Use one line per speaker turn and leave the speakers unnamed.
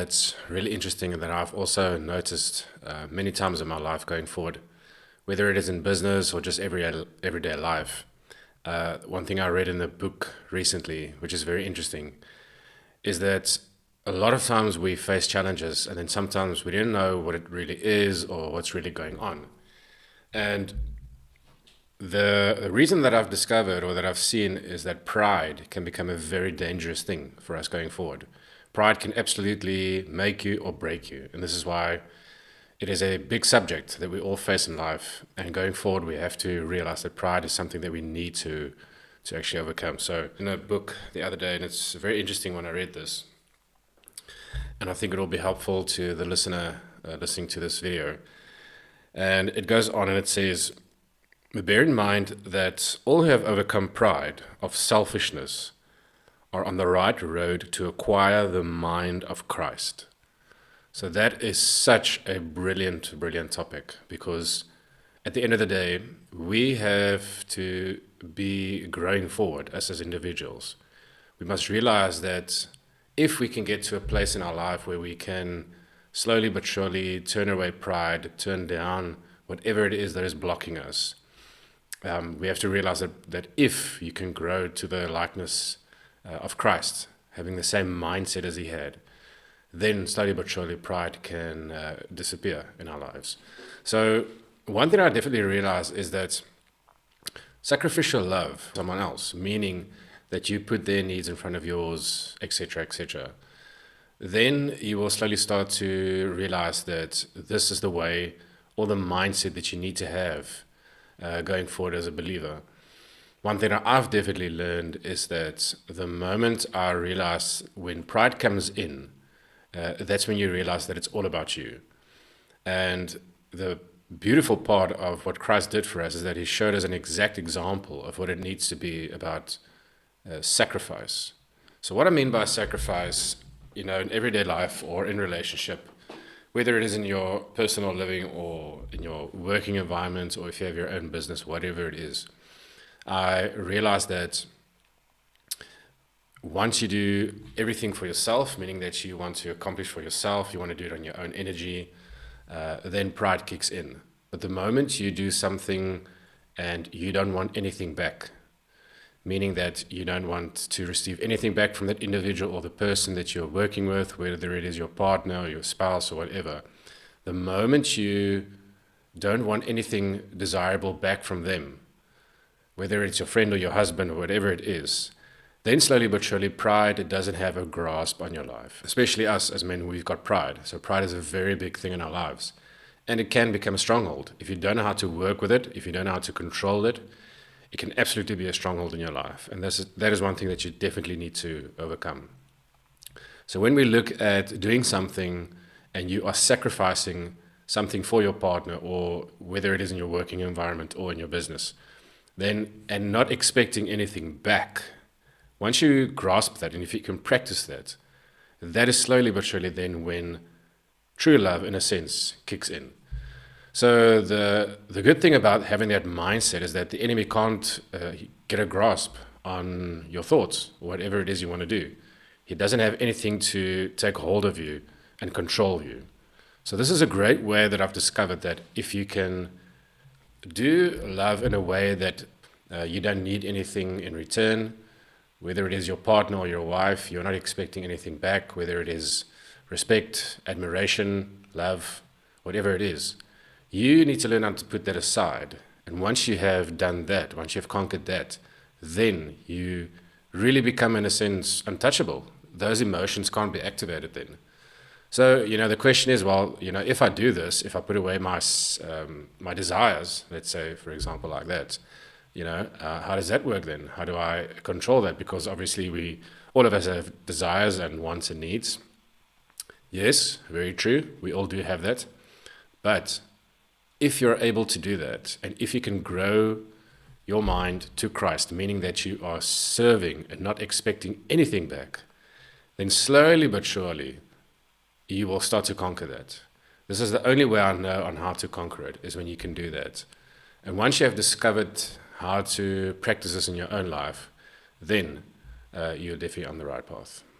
It's really interesting that I've also noticed many times in my life going forward, whether it is in business or just everyday life. One thing I read in a book recently, which is very interesting, is that a lot of times we face challenges and then sometimes we don't know what it really is or what's really going on. And the reason that I've discovered or that I've seen is that pride can become a very dangerous thing for us going forward. Pride can absolutely make you or break you. And this is why it is a big subject that we all face in life. And going forward, we have to realize that pride is something that we need to actually overcome. So, in a book the other day, and it's very interesting when I read this, and I think it will be helpful to the listener listening to this video. And it goes on and it says, bear in mind that all who have overcome pride of selfishness are on the right road to acquire the mind of Christ. So that is such a brilliant, brilliant topic because at the end of the day, we have to be growing forward as individuals. We must realize that if we can get to a place in our life where we can slowly but surely turn away pride, turn down whatever it is that is blocking us, we have to realize that if you can grow to the likeness of Christ, having the same mindset as he had, then slowly but surely pride can disappear in our lives. So one thing I definitely realize is that sacrificial love, someone else, meaning that you put their needs in front of yours, etc., then you will slowly start to realize that this is the way or the mindset that you need to have going forward as a believer. One thing that I've definitely learned is that the moment I realize when pride comes in, that's when you realize that it's all about you. And the beautiful part of what Christ did for us is that he showed us an exact example of what it needs to be about sacrifice. So what I mean by sacrifice, in everyday life or in relationship, whether it is in your personal living or in your working environment or if you have your own business, whatever it is, I realized that once you do everything for yourself, meaning that you want to accomplish for yourself, you want to do it on your own energy, then pride kicks in. But the moment you do something and you don't want anything back, meaning that you don't want to receive anything back from that individual or the person that you're working with, whether it is your partner or your spouse or whatever, the moment you don't want anything desirable back from them, whether it's your friend or your husband or whatever it is, then slowly but surely pride doesn't have a grasp on your life. Especially us as men, we've got pride. So pride is a very big thing in our lives. And it can become a stronghold. If you don't know how to work with it, if you don't know how to control it, it can absolutely be a stronghold in your life. And that is one thing that you definitely need to overcome. So when we look at doing something and you are sacrificing something for your partner, or whether it is in your working environment or in your business, then and not expecting anything back, once you grasp that and if you can practice that, that is slowly but surely then when true love, in a sense, kicks in. So the good thing about having that mindset is that the enemy can't get a grasp on your thoughts, or whatever it is you want to do. He doesn't have anything to take hold of you and control you. So this is a great way that I've discovered that if you can do love in a way that you don't need anything in return, whether it is your partner or your wife, you're not expecting anything back, whether it is respect, admiration, love, whatever it is, you need to learn how to put that aside. And once you have done that, once you've conquered that, then you really become, in a sense, untouchable. Those emotions can't be activated then. So, the question is, well, if I do this, if I put away my desires, let's say, for example, like that, how does that work then? How do I control that? Because obviously all of us have desires and wants and needs. Yes, very true. We all do have that. But if you're able to do that, and if you can grow your mind to Christ, meaning that you are serving and not expecting anything back, then slowly but surely you will start to conquer that. This is the only way I know on how to conquer it, is when you can do that. And once you have discovered how to practice this in your own life, then you're definitely on the right path.